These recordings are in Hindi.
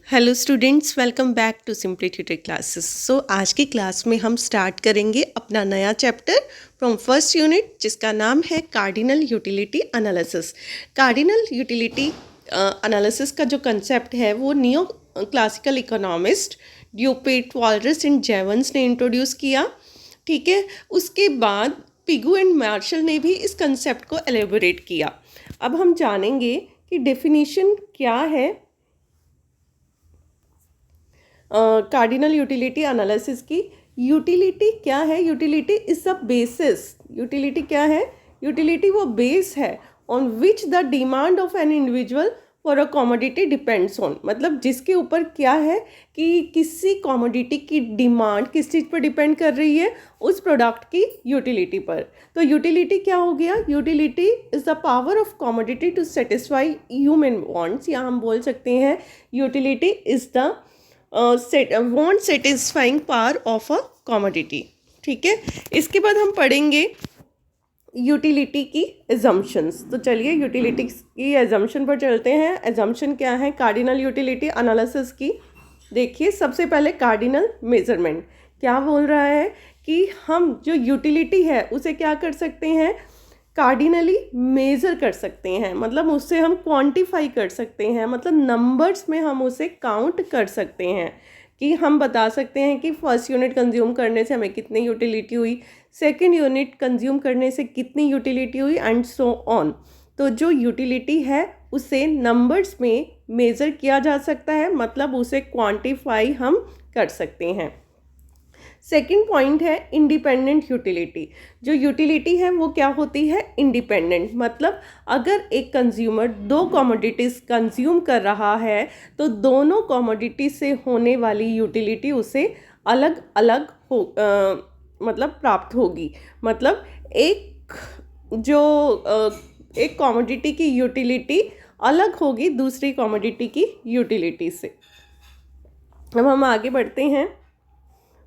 Hello students, welcome back to simply tutor classes. आज की क्लास में हम स्टार्ट करेंगे अपना नया चैप्टर फ्रॉम फर्स्ट यूनिट, जिसका नाम है cardinal utility analysis. Cardinal utility analysis का जो कंसेप्ट है वो neo classical economist Dupuit, Walras and Jevons ने इंट्रोड्यूस किया। ठीक है, उसके बाद पिगू एंड मार्शल ने भी इस कंसेप्ट को एलेबोरेट किया। अब हम जानेंगे कि डेफिनेशन क्या है कार्डिनल यूटिलिटी एनालिसिस की। यूटिलिटी क्या है? Utility is the basis. Utility क्या है? यूटिलिटी वो बेस है on which the demand of an individual for a commodity depends on. मतलब जिसके ऊपर क्या है कि किसी कॉमोडिटी की डिमांड किस चीज़ पर डिपेंड कर रही है, उस प्रोडक्ट की यूटिलिटी पर। तो यूटिलिटी क्या हो गया? Utility is the power of commodity to satisfy human wants, या हम बोल सकते हैं utility is the want satisfying power of a commodity. ठीक है, इसके बाद हम पढ़ेंगे यूटिलिटी की एजम्पशंस। तो चलिए यूटिलिटी की एजम्पशन पर चलते हैं। एजम्पशन क्या है कार्डिनल यूटिलिटी एनालिसिस की? देखिए, सबसे पहले कार्डिनल मेजरमेंट क्या बोल रहा है कि हम जो यूटिलिटी है उसे क्या कर सकते हैं, कार्डिनली मेज़र कर सकते हैं। मतलब उससे हम क्वांटिफाई कर सकते हैं, मतलब नंबर्स में हम उसे काउंट कर सकते हैं कि हम बता सकते हैं कि फर्स्ट यूनिट कंज्यूम करने से हमें कितनी यूटिलिटी हुई, सेकंड यूनिट कंज्यूम करने से कितनी यूटिलिटी हुई, एंड सो ऑन। तो जो यूटिलिटी है उसे नंबर्स में मेज़र किया जा सकता है, मतलब उसे क्वांटिफाई हम कर सकते हैं। सेकेंड पॉइंट है इंडिपेंडेंट यूटिलिटी। जो यूटिलिटी है वो क्या होती है? इंडिपेंडेंट। मतलब अगर एक कंज्यूमर दो कमोडिटीज़ कंज्यूम कर रहा है तो दोनों कमोडिटी से होने वाली यूटिलिटी उसे अलग अलग मतलब प्राप्त होगी। मतलब एक कमोडिटी की यूटिलिटी अलग होगी दूसरी कमोडिटी की यूटिलिटी से। अब हम आगे बढ़ते हैं।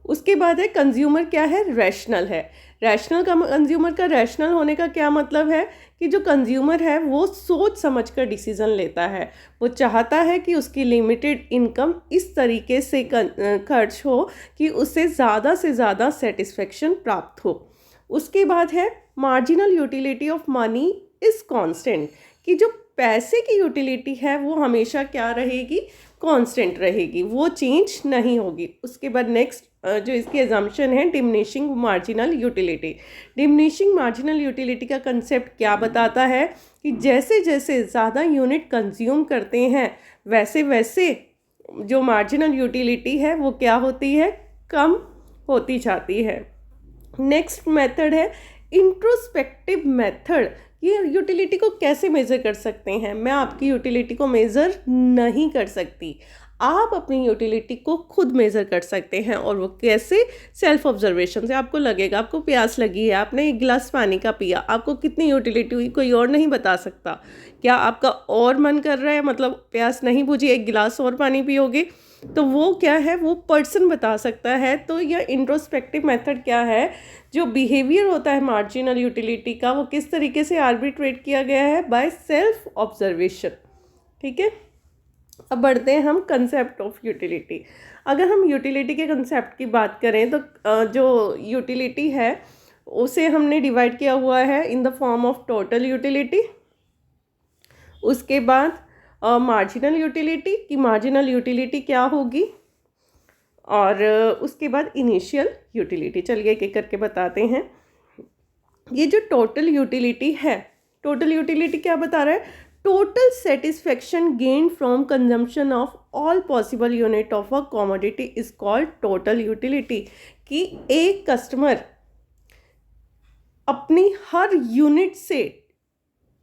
उसके बाद है कंज्यूमर क्या है? रैशनल है। रैशनल का कंज्यूमर का रैशनल होने का क्या मतलब है कि जो कंज्यूमर है वो सोच समझकर डिसीजन लेता है। वो चाहता है कि उसकी लिमिटेड इनकम इस तरीके से खर्च हो कि उससे ज़्यादा से ज़्यादा सेटिस्फेक्शन प्राप्त हो। उसके बाद है marginal utility of money is constant, कि जो पैसे की यूटिलिटी है वो हमेशा क्या रहेगी? कांस्टेंट रहेगी, वो चेंज नहीं होगी। उसके बाद नेक्स्ट जो इसकी एजम्पशन है diminishing marginal utility. Diminishing marginal utility का कंसेप्ट क्या बताता है कि जैसे जैसे ज़्यादा यूनिट कंज्यूम करते हैं वैसे वैसे जो मार्जिनल यूटिलिटी है वो क्या होती है? कम होती जाती है। नेक्स्ट मेथड है इंट्रोस्पेक्टिव मेथड। ये यूटिलिटी को कैसे मेज़र कर सकते हैं? मैं आपकी यूटिलिटी को मेज़र नहीं कर सकती, आप अपनी यूटिलिटी को खुद मेज़र कर सकते हैं। और वो कैसे? सेल्फ ऑब्जर्वेशन से। आपको लगेगा आपको प्यास लगी है, आपने एक गिलास पानी का पिया, आपको कितनी यूटिलिटी हुई कोई और नहीं बता सकता। क्या आपका और मन कर रहा है, मतलब प्यास नहीं बुझी, एक गिलास और पानी पियोगे? तो वो क्या है? वो पर्सन बता सकता है। तो यह इंट्रोस्पेक्टिव मेथड क्या है? जो बिहेवियर होता है मार्जिनल यूटिलिटी का वो किस तरीके से आर्बिट्रेट किया गया है? By self observation. ठीक है, अब बढ़ते हैं हम कंसेप्ट ऑफ यूटिलिटी। अगर हम यूटिलिटी के कंसेप्ट की बात करें तो जो यूटिलिटी है उसे हमने डिवाइड किया हुआ है in the form of total utility, उसके बाद मार्जिनल यूटिलिटी, कि मार्जिनल यूटिलिटी क्या होगी, और उसके बाद इनिशियल यूटिलिटी। चलिए एक एक करके बताते हैं। ये जो टोटल यूटिलिटी है, टोटल यूटिलिटी क्या बता रहा है? Total satisfaction gain from consumption of all possible unit of a commodity is called total utility. कि एक कस्टमर अपनी हर यूनिट से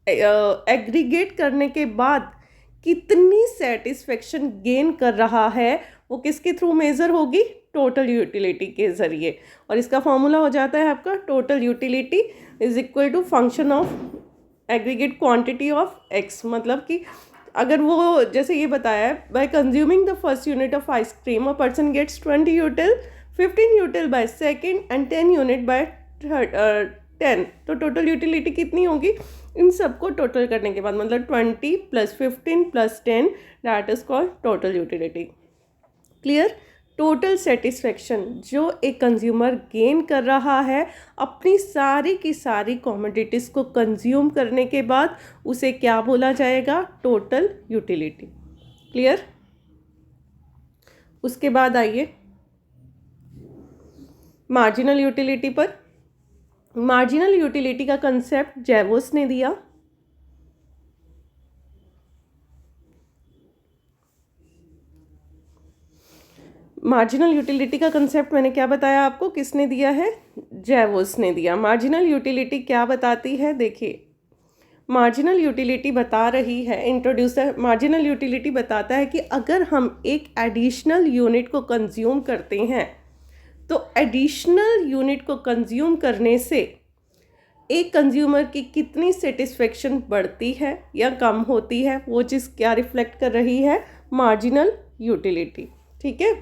एग्रीगेट करने के बाद कितनी सेटिस्फेक्शन गेन कर रहा है वो किसके थ्रू मेज़र होगी? टोटल यूटिलिटी के ज़रिए। और इसका फॉर्मूला हो जाता है आपका total utility is equal to function of aggregate quantity of X. मतलब कि अगर वो जैसे ये बताया है, by consuming the first unit of ice cream a person gets 20 util, 15 util by second and 10 unit by 10। तो टोटल यूटिलिटी कितनी होगी? इन सबको टोटल करने के बाद मतलब 20 + 15 + 10 that is called total utility. Clear? Total satisfaction जो एक कंज्यूमर गेन कर रहा है अपनी सारी की सारी कमोडिटीज़ को कंज्यूम करने के बाद, उसे क्या बोला जाएगा? Total utility. क्लियर? उसके बाद आइए मार्जिनल यूटिलिटी पर। मार्जिनल यूटिलिटी का कंसेप्ट जेवोस ने दिया। मार्जिनल यूटिलिटी का कंसेप्ट मैंने क्या बताया आपको, किसने दिया है? जेवोस ने दिया। मार्जिनल यूटिलिटी क्या बताती है? देखिए, मार्जिनल यूटिलिटी बता रही है, इंट्रोड्यूसर मार्जिनल यूटिलिटी बताता है कि अगर हम एक एडिशनल यूनिट को कंज्यूम करते हैं तो एडिशनल यूनिट को कंज्यूम करने से एक कंज्यूमर की कितनी सेटिस्फेक्शन बढ़ती है या कम होती है, वो चीज़ क्या रिफ्लेक्ट कर रही है? Marginal utility. ठीक है,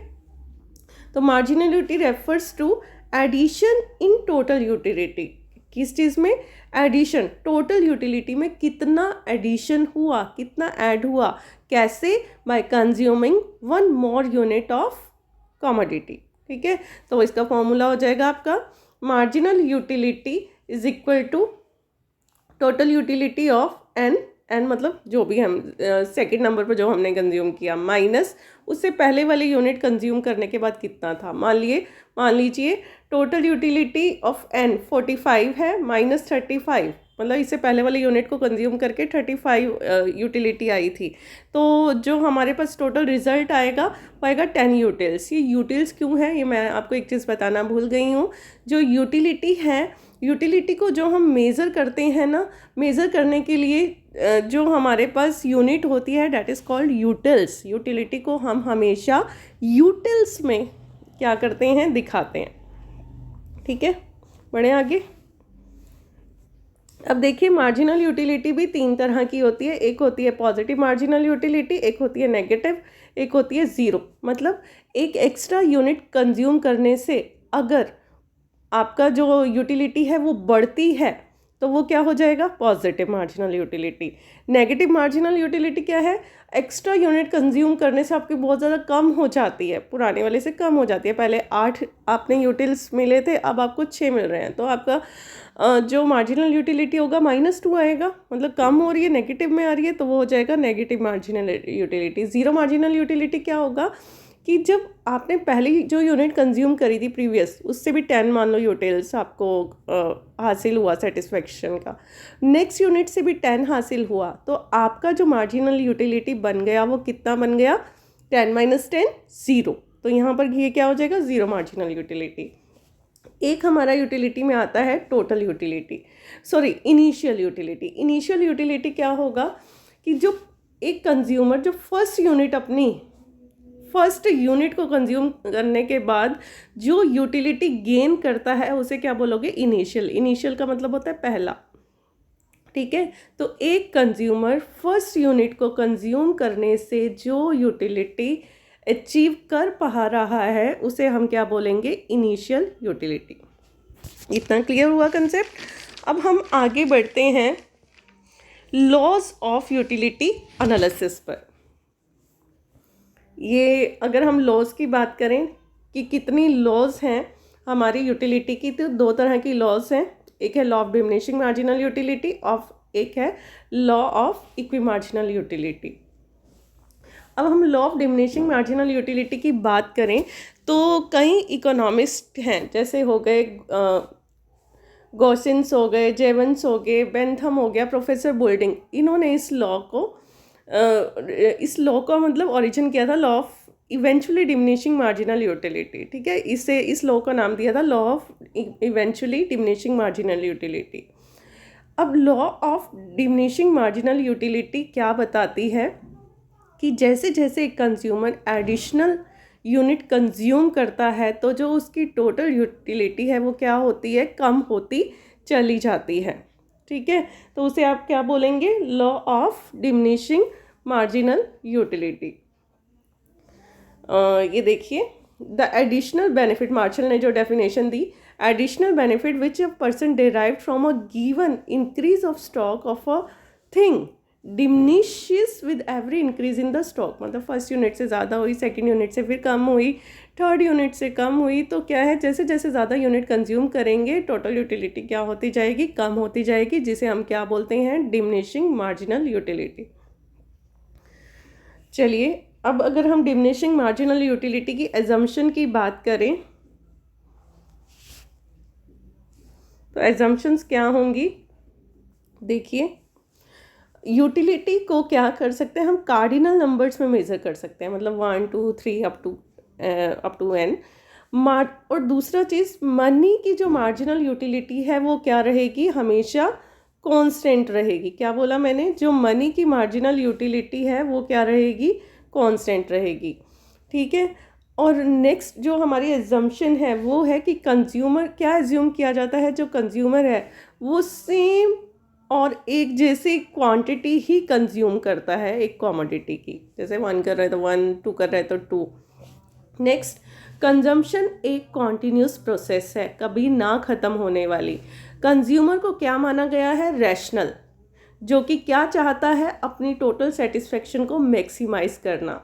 तो marginal utility refers to addition in total utility. किस चीज़ में? एडिशन। टोटल यूटिलिटी में कितना एडिशन हुआ, कितना ऐड हुआ, कैसे? By consuming 1 more unit of commodity. ठीक है, तो इसका फॉर्मूला हो जाएगा आपका marginal utility is equal to total utility of n, n मतलब जो भी हम सेकंड नंबर पर जो हमने कंज्यूम किया, माइनस उससे पहले वाले यूनिट कंज्यूम करने के बाद कितना था। मान लीजिए टोटल यूटिलिटी ऑफ एन 45 है, माइनस 35 मतलब इससे पहले वाले यूनिट को कंज्यूम करके 35 यूटिलिटी आई थी। तो जो हमारे पास टोटल रिजल्ट आएगा वो आएगा 10 यूटिल्स। ये यूटिल्स क्यों है, ये मैं आपको एक चीज़ बताना भूल गई हूँ। जो यूटिलिटी है, यूटिलिटी को जो हम मेज़र करते हैं ना, मेज़र करने के लिए जो हमारे पास यूनिट होती है that is called utils. Utility को हम हमेशा यूटिल्स में क्या करते हैं? दिखाते हैं। ठीक है, बढ़े आगे। अब देखिए मार्जिनल यूटिलिटी भी 3 तरह की होती है। एक होती है पॉजिटिव मार्जिनल यूटिलिटी, एक होती है नेगेटिव, एक होती है ज़ीरो। मतलब एक एक्स्ट्रा यूनिट कंज्यूम करने से अगर आपका जो यूटिलिटी है वो बढ़ती है तो वो क्या हो जाएगा? Positive marginal utility. Negative marginal utility क्या है? एक्स्ट्रा यूनिट कंज्यूम करने से आपकी बहुत ज़्यादा कम हो जाती है, पुराने वाले से कम हो जाती है। पहले 8 आपने यूटिल्स मिले थे, अब आपको 6 मिल रहे हैं, तो आपका जो मार्जिनल यूटिलिटी होगा -2 आएगा, मतलब कम हो रही है, नेगेटिव में आ रही है, तो वो हो जाएगा negative marginal utility. Zero marginal utility क्या होगा कि जब आपने पहली जो यूनिट कंज्यूम करी थी प्रीवियस, उससे भी 10 मान लो यूटिल्स आपको हासिल हुआ सेटिस्फेक्शन का, नेक्स्ट यूनिट से भी 10 हासिल हुआ, तो आपका जो मार्जिनल यूटिलिटी बन गया वो कितना बन गया? 10 - 10 0। तो यहाँ पर ये क्या हो जाएगा? Zero marginal utility. एक हमारा यूटिलिटी में आता है total utility, sorry initial utility. Initial utility क्या होगा कि जो एक कंज्यूमर जो फर्स्ट यूनिट को कंज्यूम करने के बाद जो यूटिलिटी गेन करता है उसे क्या बोलोगे? इनिशियल। इनिशियल का मतलब होता है पहला। ठीक है, तो एक कंज्यूमर फर्स्ट यूनिट को कंज्यूम करने से जो यूटिलिटी अचीव कर पा रहा है उसे हम क्या बोलेंगे? Initial utility. इतना क्लियर हुआ कंसेप्ट। अब हम आगे बढ़ते हैं लॉज ऑफ यूटिलिटी एनालिसिस पर। ये अगर हम लॉज की बात करें कि कितनी लॉज हैं हमारी यूटिलिटी की, तो 2 तरह की लॉज हैं। एक है law of diminishing marginal utility, एक है law of equi marginal utility. अब हम law of diminishing marginal utility की बात करें तो कई इकोनॉमिस्ट हैं, जैसे हो गए गॉसिन्स हो गए, जेवंस हो गए, बेंथम हो गया, प्रोफेसर बोल्डिंग, इन्होंने इस लॉ का मतलब ओरिजिन किया था law of eventually diminishing marginal utility. ठीक है, इस लॉ का नाम दिया था law of eventually diminishing marginal utility. अब law of diminishing marginal utility क्या बताती है कि जैसे जैसे एक कंज्यूमर एडिशनल यूनिट कंज्यूम करता है तो जो उसकी टोटल यूटिलिटी है वो क्या होती है? कम होती चली जाती है। ठीक है, तो उसे आप क्या बोलेंगे? Law of diminishing marginal utility. ये देखिए द एडिशनल बेनिफिट, मार्शल ने जो definition the, additional benefit which a person derived from a given increase of stock of a thing diminishes with every increase in the stock. मतलब फर्स्ट यूनिट से ज़्यादा हुई, सेकंड यूनिट से फिर कम हुई, थर्ड यूनिट से कम हुई, तो क्या है, जैसे जैसे ज़्यादा यूनिट कंज्यूम करेंगे टोटल यूटिलिटी क्या होती जाएगी, कम होती जाएगी, जिसे हम क्या बोलते हैं, डिमिनिशिंग मार्जिनल यूटिलिटी। चलिए अब अगर हम डिमिनिशिंग मार्जिनल यूटिलिटी की एजम्पशन की बात करें तो एजम्पशंस क्या होंगी, देखिए यूटिलिटी को क्या कर सकते हैं हम, कार्डिनल नंबर्स में मेज़र कर सकते हैं, मतलब 1 2 3 अप टू n। और दूसरा चीज़, मनी की जो मार्जिनल यूटिलिटी है वो क्या रहेगी, हमेशा कांस्टेंट रहेगी। क्या बोला मैंने, जो मनी की मार्जिनल यूटिलिटी है वो क्या रहेगी, कांस्टेंट रहेगी, ठीक है। और नेक्स्ट जो हमारी एजम्पशन है वो है कि कंज्यूमर, क्या एज्यूम किया जाता है, जो कंज्यूमर है वो सेम और एक जैसी क्वांटिटी ही कंज्यूम करता है एक कमोडिटी की, जैसे 1 कर रहा है तो 1, 2 कर रहा है तो 2। नेक्स्ट, कंजम्पशन एक कॉन्टिन्यूस प्रोसेस है, कभी ना ख़त्म होने वाली। कंज्यूमर को क्या माना गया है, रैशनल, जो कि क्या चाहता है, अपनी टोटल सेटिस्फेक्शन को मैक्सिमाइज करना।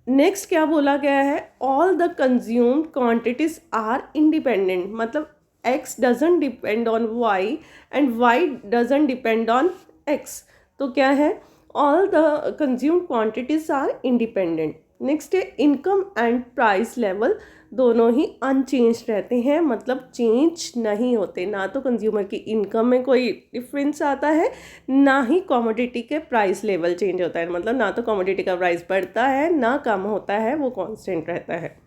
नेक्स्ट क्या बोला गया है, all the consumed quantities are independent, मतलब x doesn't depend on y and y doesn't depend on x। तो क्या है, all the consumed quantities are independent। Next है, इनकम एंड प्राइस लेवल दोनों ही अनचेंज रहते हैं, मतलब चेंज नहीं होते, ना तो कंज्यूमर की इनकम में कोई डिफरेंस आता है, ना ही कमोडिटी के प्राइस लेवल चेंज होता है, मतलब ना तो कमोडिटी का प्राइस बढ़ता है ना कम होता है, वो कांस्टेंट रहता है,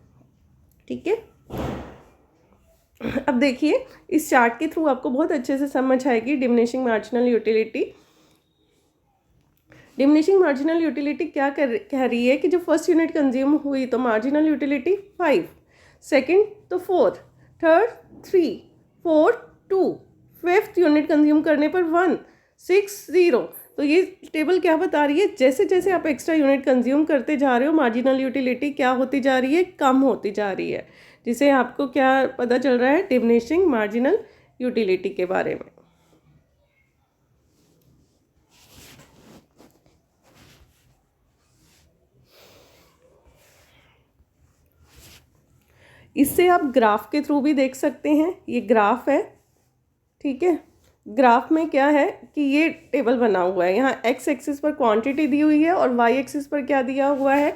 ठीक है। अब देखिए इस चार्ट के थ्रू आपको बहुत अच्छे से समझ आएगी diminishing marginal utility. Diminishing marginal utility क्या कह रही है कि जो फर्स्ट यूनिट कंज्यूम हुई तो मार्जिनल यूटिलिटी 5, सेकंड तो 4, third 3, fourth 2, fifth unit consume करने पर 1, 6 0। तो ये टेबल क्या बता रही है, जैसे जैसे आप एक्स्ट्रा यूनिट कंज्यूम करते जा रहे हो मार्जिनल यूटिलिटी क्या होती जा रही है, कम होती जा रही है, जिसे आपको क्या पता चल रहा है, डिमिनिशिंग मार्जिनल यूटिलिटी के बारे में। इससे आप ग्राफ के थ्रू भी देख सकते हैं, ये ग्राफ है, ठीक है। ग्राफ में क्या है कि ये टेबल बना हुआ है, यहाँ एक्स एक्सिस पर क्वांटिटी दी हुई है और वाई एक्सिस पर क्या दिया हुआ है,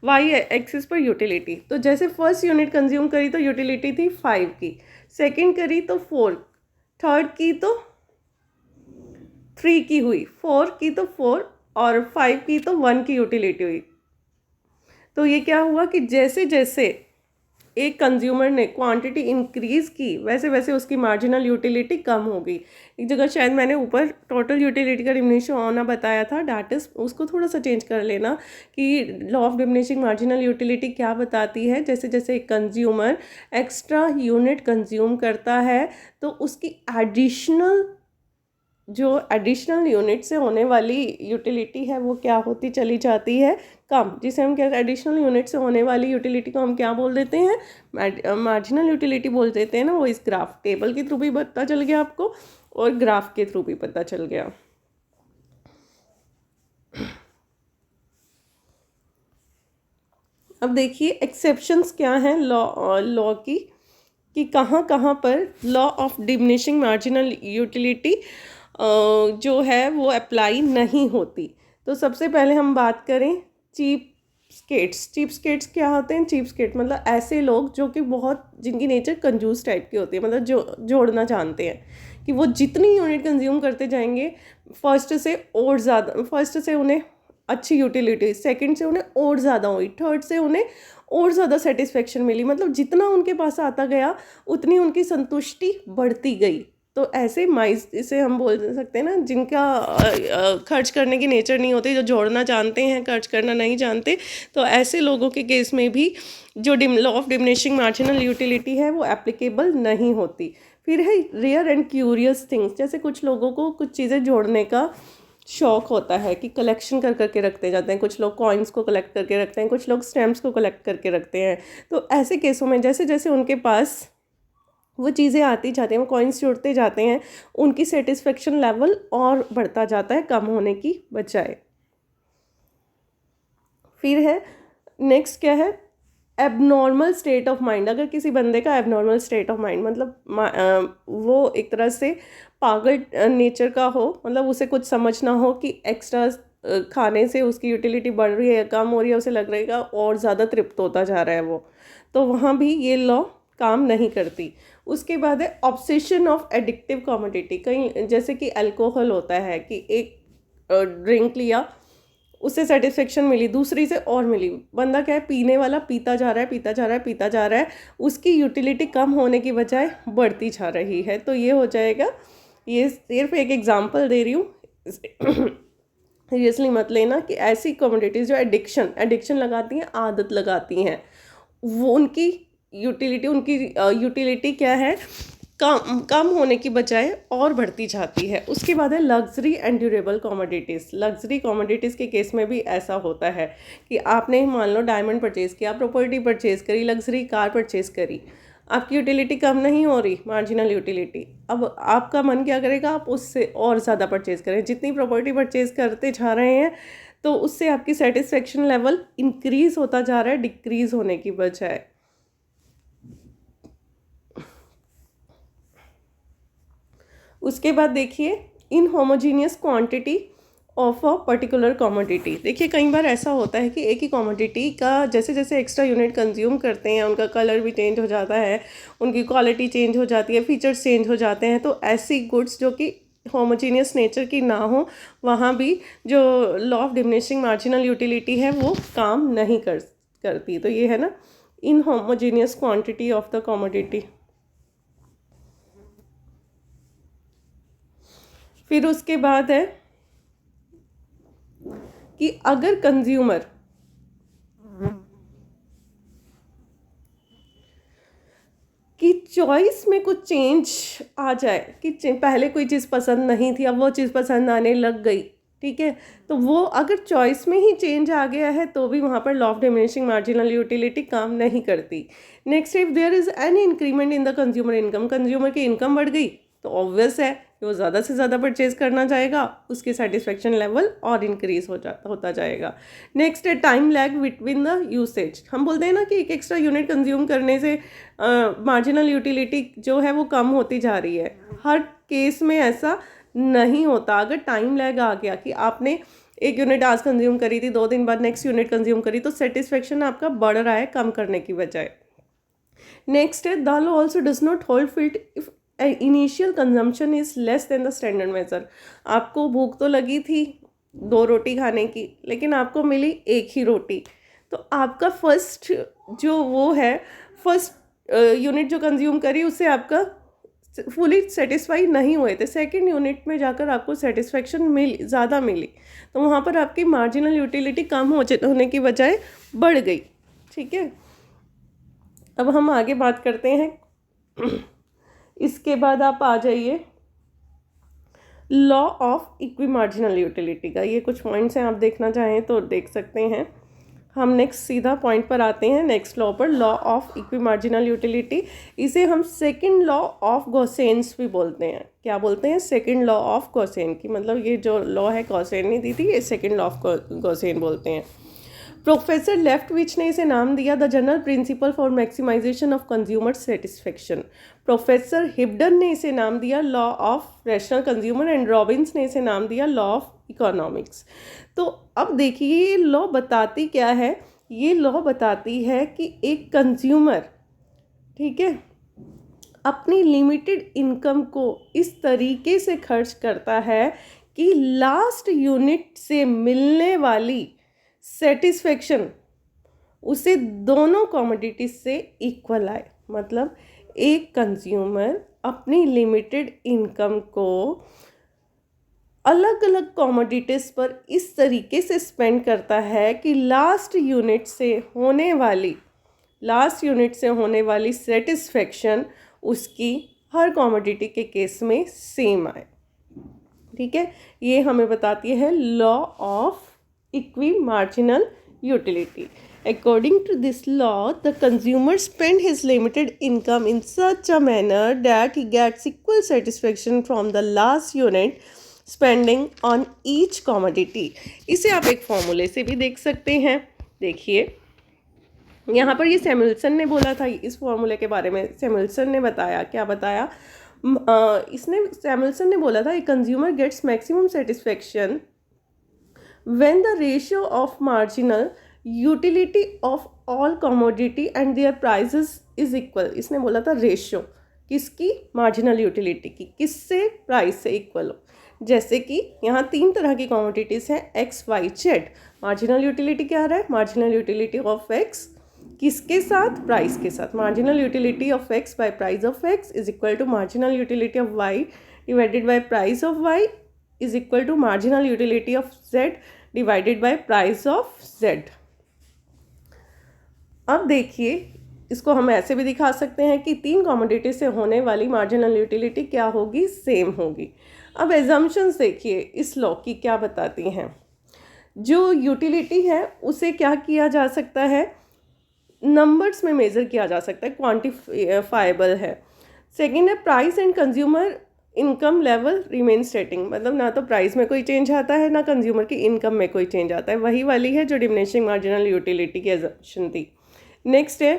वाई एक्सिस पर यूटिलिटी। तो जैसे फर्स्ट यूनिट कंज्यूम करी तो यूटिलिटी थी 5 की, सेकंड करी तो 4, थर्ड की तो 3 की हुई, 4 की तो 4 और 5 की तो 1 की यूटिलिटी हुई। तो ये क्या हुआ कि जैसे जैसे एक कंज्यूमर ने क्वांटिटी इंक्रीज़ की वैसे वैसे उसकी मार्जिनल यूटिलिटी कम हो गई। एक जगह शायद मैंने ऊपर टोटल यूटिलिटी का डिमिनिश होना बताया था, डैट इज़ उसको थोड़ा सा चेंज कर लेना कि law of diminishing marginal utility क्या बताती है, जैसे जैसे एक कंज्यूमर एक्स्ट्रा यूनिट कंज्यूम करता है तो उसकी एडिशनल यूनिट से होने वाली यूटिलिटी है वो क्या होती चली जाती है, कम, जिसे हम क्या, एडिशनल यूनिट से होने वाली यूटिलिटी को हम क्या बोल देते हैं, मार्जिनल यूटिलिटी बोल देते हैं ना। वो इस ग्राफ टेबल के थ्रू भी पता चल गया आपको और ग्राफ के थ्रू भी पता चल गया। अब देखिए एक्सेप्शंस क्या हैं लॉ की, कि कहाँ कहाँ पर law of diminishing marginal utility जो है वो अप्लाई नहीं होती। तो सबसे पहले हम बात करें चीप स्केट्स क्या होते हैं, चीप स्केट मतलब ऐसे लोग जो कि बहुत, जिनकी नेचर कंजूस टाइप की होती है, मतलब जो जोड़ना जानते हैं कि वो जितनी यूनिट कंज्यूम करते जाएंगे फर्स्ट से उन्हें अच्छी यूटिलिटी, सेकंड से उन्हें और ज़्यादा हुई, थर्ड से उन्हें और ज़्यादा सेटिस्फेक्शन मिली, मतलब जितना उनके पास आता गया उतनी उनकी संतुष्टि बढ़ती गई। तो ऐसे माइस, इसे हम बोल सकते हैं ना, जिनका खर्च करने की नेचर नहीं होती, जो जोड़ना जानते हैं खर्च करना नहीं जानते, तो ऐसे लोगों के केस में भी जो law of diminishing marginal utility है वो एप्लीकेबल नहीं होती। फिर है रेयर एंड क्यूरियस थिंग्स, जैसे कुछ लोगों को कुछ चीज़ें जोड़ने का शौक होता है कि कलेक्शन कर करके रखते जाते हैं, कुछ लोग कॉइन्स को कलेक्ट करके रखते हैं, कुछ लोग स्टैम्प्स को कलेक्ट करके रखते हैं। तो ऐसे केसों में जैसे जैसे उनके पास वो चीज़ें आती जाती हैं, वो कॉइन्स जुड़ते जाते हैं, उनकी सेटिस्फेक्शन लेवल और बढ़ता जाता है कम होने की बजाय। फिर है नेक्स्ट क्या है, एबनॉर्मल स्टेट ऑफ माइंड। अगर किसी बंदे का एबनॉर्मल स्टेट ऑफ माइंड मतलब वो एक तरह से पागल नेचर का हो, मतलब उसे कुछ समझ ना हो कि एक्स्ट्रा खाने से उसकी यूटिलिटी बढ़ रही है कम हो रही है, उसे लग रहेगा और ज़्यादा तृप्त होता जा रहा है वो, तो वहाँ भी ये लॉ काम नहीं करती। उसके बाद है ऑब्सेशन ऑफ एडिक्टिव कमोडिटी। कहीं जैसे कि अल्कोहल होता है कि एक ड्रिंक लिया, उससे सेटिस्फेक्शन मिली, दूसरी से और मिली, बंदा क्या है पीने वाला पीता जा रहा है पीता जा रहा है पीता जा रहा है, उसकी यूटिलिटी कम होने की बजाय बढ़ती जा रही है। तो ये हो जाएगा, ये सिर्फ एक एग्जांपल दे रही हूँ, सीरियसली मत लेना कि ऐसी कमोडिटीज़ जो एडिक्शन लगाती हैं, आदत लगाती हैं, वो उनकी यूटिलिटी क्या है, कम होने की बजाय और बढ़ती जाती है। उसके बाद है luxury and durable commodities. Luxury commodities के केस में भी ऐसा होता है कि आपने मान लो डायमंड परचेज़ किया, प्रॉपर्टी परचेज़ करी, लग्जरी कार परचेज़ करी, आपकी यूटिलिटी कम नहीं हो रही, मार्जिनल यूटिलिटी, अब आपका मन क्या करेगा, आप उससे और ज़्यादा परचेज़ करें। जितनी प्रॉपर्टी परचेज़ करते जा रहे हैं तो उससे आपकी सेटिस्फेक्शन लेवल इंक्रीज़ होता जा रहा है, डिक्रीज़ होने की बजाय। उसके बाद देखिए inhomogeneous quantity of a particular commodity. देखिए कई बार ऐसा होता है कि एक ही कमोडिटी का जैसे जैसे एक्स्ट्रा यूनिट कंज्यूम करते हैं, उनका कलर भी चेंज हो जाता है, उनकी क्वालिटी चेंज हो जाती है, फीचर्स चेंज हो जाते हैं। तो ऐसी गुड्स जो कि होमोजीनियस नेचर की ना हो, वहाँ भी जो law of diminishing marginal utility है वो काम नहीं करती। तो ये है ना इनहोमोजीनियस क्वांटिटी ऑफ द कमोडिटी। फिर उसके बाद है कि अगर कंज्यूमर की चॉइस में कुछ चेंज आ जाए कि पहले कोई चीज़ पसंद नहीं थी, अब वो चीज़ पसंद आने लग गई, ठीक है, तो वो अगर चॉइस में ही चेंज आ गया है तो भी वहाँ पर law of diminishing marginal utility काम नहीं करती। Next, if there is any increment in the consumer income, consumer की इनकम बढ़ गई तो ऑब्वियस है कि वो ज़्यादा से ज़्यादा परचेज करना चाहेगा, उसकी सेटिस्फेक्शन लेवल और इंक्रीज होता जाएगा। नेक्स्ट है time lag between the usage. हम बोलते हैं ना कि एक एक्स्ट्रा यूनिट कंज्यूम करने से मार्जिनल यूटिलिटी जो है वो कम होती जा रही है। हर केस में ऐसा नहीं होता। अगर टाइम लैग आ गया कि आपने एक यूनिट आज कंज्यूम करी थी, 2 दिन बाद नेक्स्ट यूनिट कंज्यूम करी, तो सेटिस्फेक्शन आपका बढ़ रहा है कम करने की बजाय। नेक्स्ट है the law also does not hold fit if initial consumption is less than the standard major. आपको भूख तो लगी थी 2 रोटी खाने की, लेकिन आपको मिली 1 ही रोटी, तो आपका फर्स्ट जो वो है, फर्स्ट यूनिट जो कंज्यूम करी उससे आपका फुली सेटिस्फाई नहीं हुए थे, सेकंड यूनिट में जाकर आपको सेटिस्फेक्शन ज़्यादा मिली, तो वहाँ पर आपकी मार्जिनल यूटिलिटी कम होने की बजाय बढ़ गई। ठीक है, अब हम आगे बात करते हैं। इसके बाद आप आ जाइए law of equi marginal utility का। ये कुछ पॉइंट्स हैं, आप देखना चाहें तो देख सकते हैं। हम नेक्स्ट सीधा पॉइंट पर आते हैं, नेक्स्ट लॉ पर, law of equi marginal utility. इसे हम सेकंड लॉ ऑफ गॉसेन्स भी बोलते हैं। क्या बोलते हैं? सेकंड लॉ ऑफ गॉसेन की, मतलब ये जो लॉ है गॉसेन ने दी थी, ये सेकंड लॉ ऑफ गॉसेन बोलते हैं। प्रोफेसर लेफ्टविच ने इसे नाम दिया the general principle for maximization of consumer satisfaction. Professor Hibdon ने इसे नाम दिया law of rational consumer and Robbins ने इसे नाम दिया लॉ ऑफ इकोनॉमिक्स। तो अब देखिए ये लॉ बताती क्या है? ये लॉ बताती है कि एक कंज्यूमर, ठीक है, अपनी लिमिटेड इनकम को इस तरीके से खर्च करता है कि लास्ट यूनिट से मिलने वाली सेटिस्फेक्शन उसे दोनों कमोडिटीज से इक्वल आए। मतलब एक कंज्यूमर अपनी लिमिटेड इनकम को अलग अलग कमोडिटीज पर इस तरीके से स्पेंड करता है कि लास्ट यूनिट से होने वाली सेटिस्फेक्शन उसकी हर कमोडिटी के केस में सेम आए। ठीक है, ये हमें बताती है law of equi marginal utility. According to this law, the consumer spend his limited income in such a manner that he gets equal satisfaction from the last unit spending on each commodity. इसे आप एक फॉर्मूले से भी देख सकते हैं. देखिए यहाँ पर ये सैमुअल्सन ने बोला था, इस फॉर्मूले के बारे में सैमुअल्सन ने बताया. क्या बताया? सैमुअल्सन ने बोला था a consumer gets maximum satisfaction when the ratio of marginal utility of all commodity and their prices is equal. इसने बोला था रेशियो किसकी? मार्जिनल यूटिलिटी की. किससे? प्राइस से इक्वल हो. जैसे कि यहाँ 3 तरह की कमोडिटीज़ हैं, X Y Z. Marginal utility क्या रहा है? मार्जिनल यूटिलिटी ऑफ एक्स किसके साथ? प्राइस के साथ. Marginal utility of X by price of X is equal to marginal utility of Y divided by price of Y is equal to marginal utility of Z divided by price of Z. अब देखिए इसको हम ऐसे भी दिखा सकते हैं कि 3 कमोडिटी से होने वाली मार्जिनल यूटिलिटी क्या होगी? सेम होगी. अब एजम्पशंस देखिए इस लॉ की क्या बताती हैं. जो यूटिलिटी है उसे क्या किया जा सकता है? नंबर्स में मेज़र किया जा सकता है, क्वांटिफाइबल है. सेकेंड है price and consumer income level remain स्टेटिंग. मतलब ना तो प्राइस में कोई चेंज आता है ना कंज्यूमर की इनकम में कोई चेंज आता है. वही वाली है जो डिमिनिशिंग मार्जिनल यूटिलिटी की एजम्पशन थी. नेक्स्ट है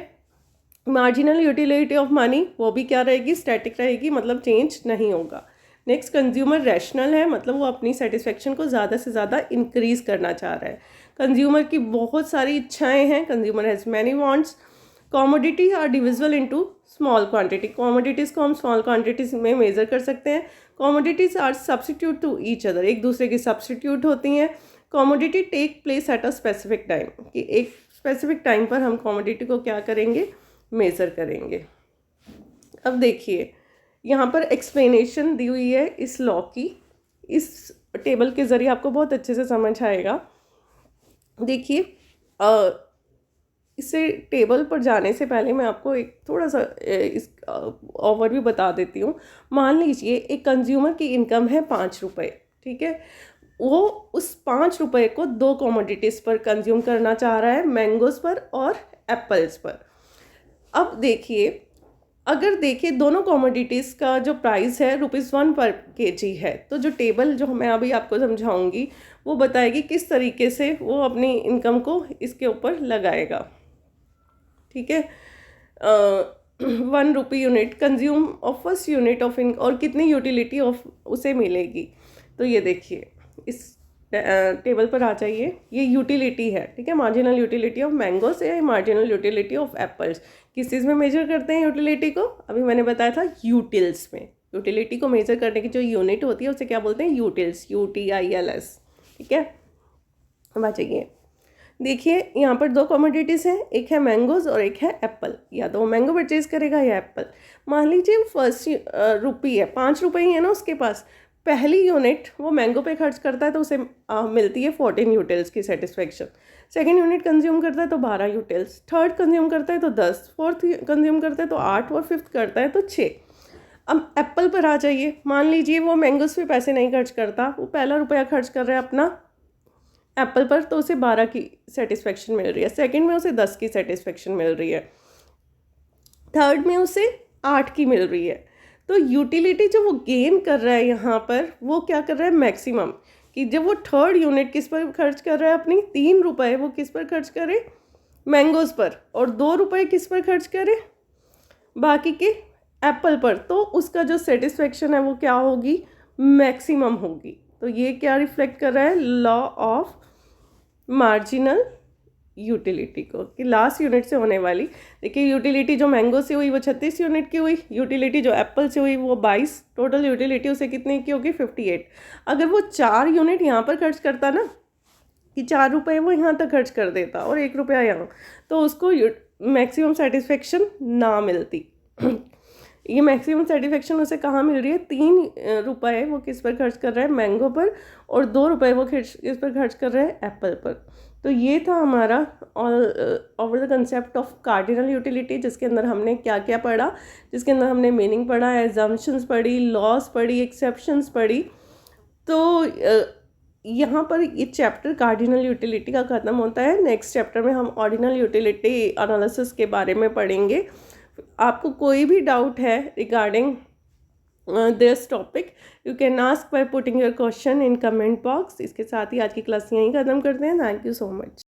मार्जिनल यूटिलिटी ऑफ मनी. वो भी क्या रहेगी? स्टैटिक रहेगी, मतलब चेंज नहीं होगा. नेक्स्ट कंज्यूमर रैशनल है, मतलब वो अपनी सेटिस्फेक्शन को ज़्यादा से ज़्यादा इंक्रीज़ करना चाह रहा है. कंज्यूमर की बहुत सारी इच्छाएं हैं. Consumer has many wants. Commodity are divisible into small quantity. Commodities को हम स्मॉल क्वांटिटीज़ में मेज़र कर सकते हैं. Commodities are substitute to each other. एक दूसरे की सब्सटीट्यूट होती हैं. Commodity take place at a specific time. कि एक स्पेसिफिक टाइम पर हम कॉमोडिटी को क्या करेंगे? मेज़र करेंगे. अब देखिए यहाँ पर एक्सप्लेनेशन दी हुई है इस लॉ की. इस टेबल के ज़रिए आपको बहुत अच्छे से समझ आएगा. देखिए इससे टेबल पर जाने से पहले मैं आपको एक थोड़ा सा इस ओवरव्यू बता देती हूँ. मान लीजिए एक कंज्यूमर की इनकम है 5 रुपये. ठीक है, वो उस 5 रुपये को 2 कमोडिटीज़ पर कंज्यूम करना चाह रहा है, मैंगोज़ पर और एप्पल्स पर. अब देखिए अगर देखिए दोनों कमोडिटीज़ का जो प्राइस है ₹1 पर kg है, तो जो टेबल जो मैं अभी आपको समझाऊंगी वो बताएगी किस तरीके से वो अपनी इनकम को इसके ऊपर लगाएगा. ठीक है, 1 rupee unit consume of first unit of income और कितनी यूटिलिटी ऑफ उसे मिलेगी. तो ये देखिए इस टेबल पर आ जाइए. ये यूटिलिटी है. ठीक है, मार्जिनल यूटिलिटी ऑफ मैंगोस है, मार्जिनल यूटिलिटी ऑफ एप्पल्स. किस चीज़ में मेजर करते हैं यूटिलिटी को? अभी मैंने बताया था यूटिल्स में. यूटिलिटी को मेजर करने की जो यूनिट होती है उसे क्या बोलते हैं? यूटिल्स. UTILS. ठीक है, अब आ जाइए. देखिए यहाँ पर 2 कमोडिटीज़ हैं, एक है मैंगोज़ और एक है एप्पल. या तो वो मैंगो परचेज करेगा या एप्पल. मान लीजिए फर्स्ट रुपी है, 5 रुपये ही है ना उसके पास. पहली यूनिट वो मैंगो पे खर्च करता है तो उसे मिलती है 14 यूटिल्स की सेटिस्फेक्शन. सेकेंड यूनिट कंज्यूम करता है तो 12 यूटिल्स. थर्ड कंज्यूम करता है तो 10. फोर्थ कंज्यूम करता है तो 8 और फिफ्थ करता है तो 6. अब एप्पल पर आ जाइए. मान लीजिए वो मैंगोस पे पैसे नहीं खर्च करता, वो पहला रुपया खर्च कर रहा है अपना एप्पल पर, तो उसे 12 की सेटिस्फेक्शन मिल रही है. सेकंड में उसे 10 की सेटिस्फेक्शन मिल रही है. थर्ड में उसे 8 की मिल रही है. तो यूटिलिटी जो वो गेन कर रहा है यहाँ पर, वो क्या कर रहा है? मैक्सिमम. कि जब वो थर्ड यूनिट किस पर खर्च कर रहा है? अपनी 3 रुपये वो किस पर खर्च करे? मैंगोज़ पर. और 2 रुपये किस पर खर्च करे? बाकी के एप्पल पर. तो उसका जो सेटिस्फेक्शन है वो क्या होगी? मैक्सिमम होगी. तो ये क्या रिफ्लेक्ट कर रहा है? लॉ ऑफ मार्जिनल यूटिलिटी को, कि लास्ट यूनिट से होने वाली. देखिए यूटिलिटी जो मैंगो से हुई वो 36 यूनिट की हुई. यूटिलिटी जो एप्पल से हुई वो 22. टोटल यूटिलिटी उसे कितने की होगी? 58. अगर वो 4 यूनिट यहाँ पर खर्च करता ना, कि 4 रुपये वो यहाँ तक खर्च कर देता और 1 रुपया यहाँ, तो उसको मैक्सिमम सेटिस्फेक्शन ना मिलती. ये मैक्सिमम सेटिस्फेक्शन उसे कहाँ मिल रही है? 3 रुपये वो किस पर खर्च कर रहा है? मैंगो पर. और 2 रुपये वो किस पर खर्च कर रहा है? एप्पल पर. तो ये था हमारा over the concept of cardinal utility, जिसके अंदर हमने क्या क्या पढ़ा, जिसके अंदर हमने मीनिंग पढ़ा, एजम्पशंस पढ़ी, लॉस पढ़ी, एक्सेप्शंस पढ़ी. तो यहाँ पर ये चैप्टर कार्डिनल यूटिलिटी का ख़त्म होता है। नेक्स्ट चैप्टर में हम ऑर्डिनल यूटिलिटी एनालिसिस के बारे में पढ़ेंगे। आपको कोई भी डाउट है regarding this topic, you can ask by putting your question in comment box. इसके साथ ही आज की क्लास यहीं ख़त्म करते हैं। Thank you so much.